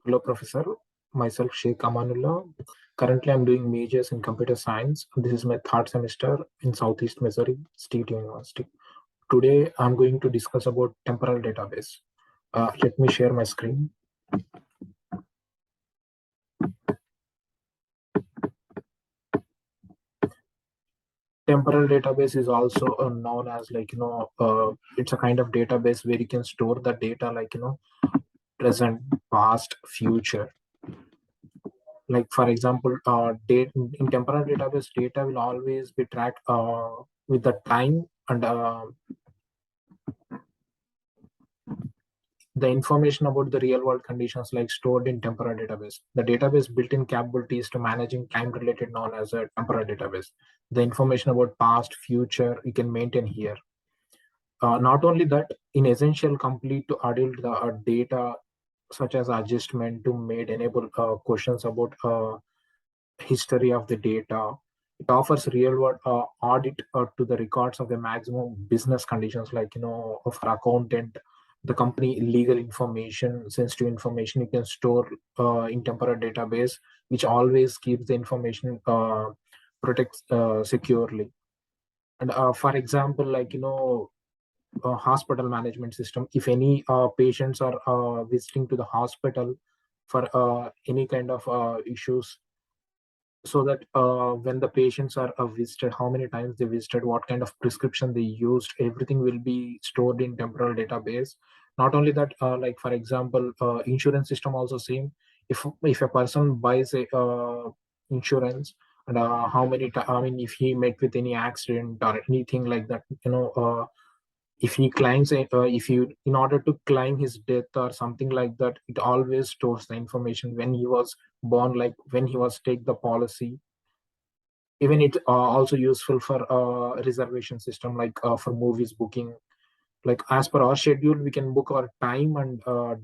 Hello, Professor. Myself, Sheikh Amanullah. Currently, I'm doing majors in computer science. This is my third semester in Southeast Missouri State University. Today, I'm going to discuss about temporal database. Let me share my screen. Temporal database is also known as it's a kind of database where you can store the data present, past, future. Like for example, date in temporal database, data will always be tracked with the time and the information about the real world conditions like stored in temporal database. The database built-in capabilities to managing time related known as a temporal database. The information about past, future, you can maintain here. Not only that, in essential complete to adult the data such as adjustment to made enable questions about history of the data. It offers real world audit to the records of the maximum business conditions, like for accountant, the company legal information, sensitive information you can store in temporal database, which always keeps the information protects securely. And for example, hospital management system. If any patients are visiting to the hospital for any kind of issues, so that when the patients are visited, how many times they visited, what kind of prescription they used, everything will be stored in temporal database. Not only that, like for example, insurance system also same. If a person buys a insurance, and how many I mean, if he met with any accident or anything like that, if he claims if you in order to claim his death or something like that, it always stores the information when he was born, like when he was take the policy. Even it also useful for reservation system, like for movies booking. Like as per our schedule, we can book our time and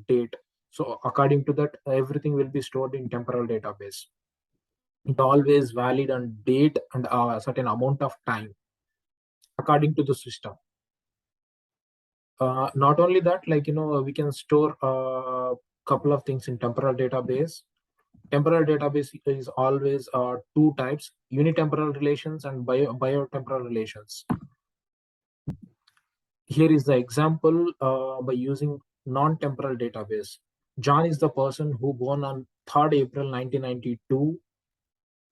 date. So according to that, everything will be stored in temporal database. It always valid on date and a certain amount of time according to the system. Not only that, we can store a couple of things in temporal database. Temporal database is always two types: unitemporal relations and biotemporal relations. Here is the example by using non-temporal database. John is the person who born on 3rd April 1992,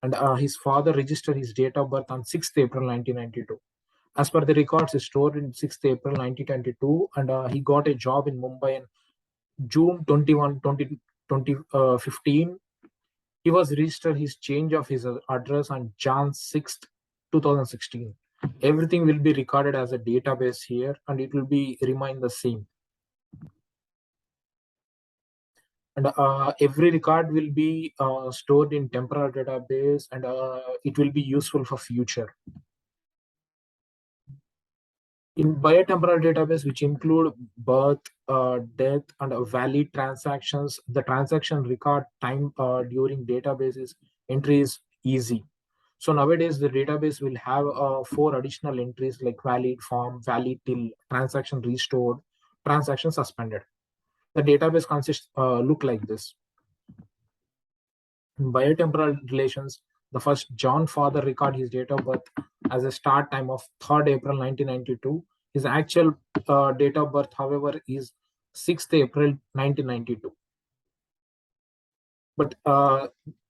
and his father registered his date of birth on 6th April 1992. As per the records, is stored in 6th April 1922, and he got a job in Mumbai in June 21, 2015. He was registered his change of his address on Jan 6th, 2016. Everything will be recorded as a database here, and it will be remain the same. And every record will be stored in temporal database, and it will be useful for future. In biotemporal database, which include birth, death, and valid transactions, the transaction record time during databases entry is easy. So nowadays, the database will have 4 additional entries like valid, form, valid till, transaction restored, transaction suspended. The database consists look like this. In biotemporal relations, the first John father record his date of birth as a start time of 3rd April 1992. His actual date of birth, however, is 6th April 1992. But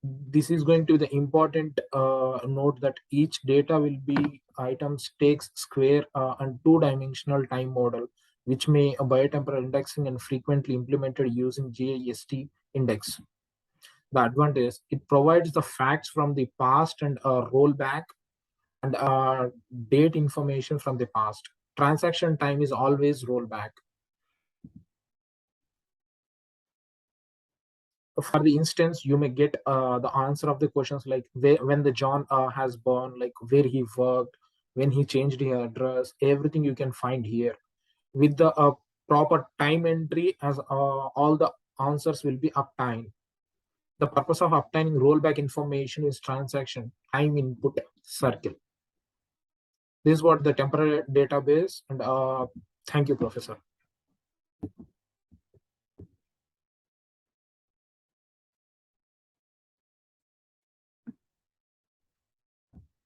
this is going to be the important note that each data will be items takes square and two-dimensional time model, which may biotemporal indexing and frequently implemented using GIST index. The advantage, it provides the facts from the past and rollback and date information from the past. Transaction time is always rollback. For the instance, you may get the answer of the questions like when the John has born, like where he worked, when he changed his address, everything you can find here. With the proper time entry, as all the answers will be uptime. The purpose of obtaining rollback information is transaction time input circle. This is what the temporary database, and thank you, Professor.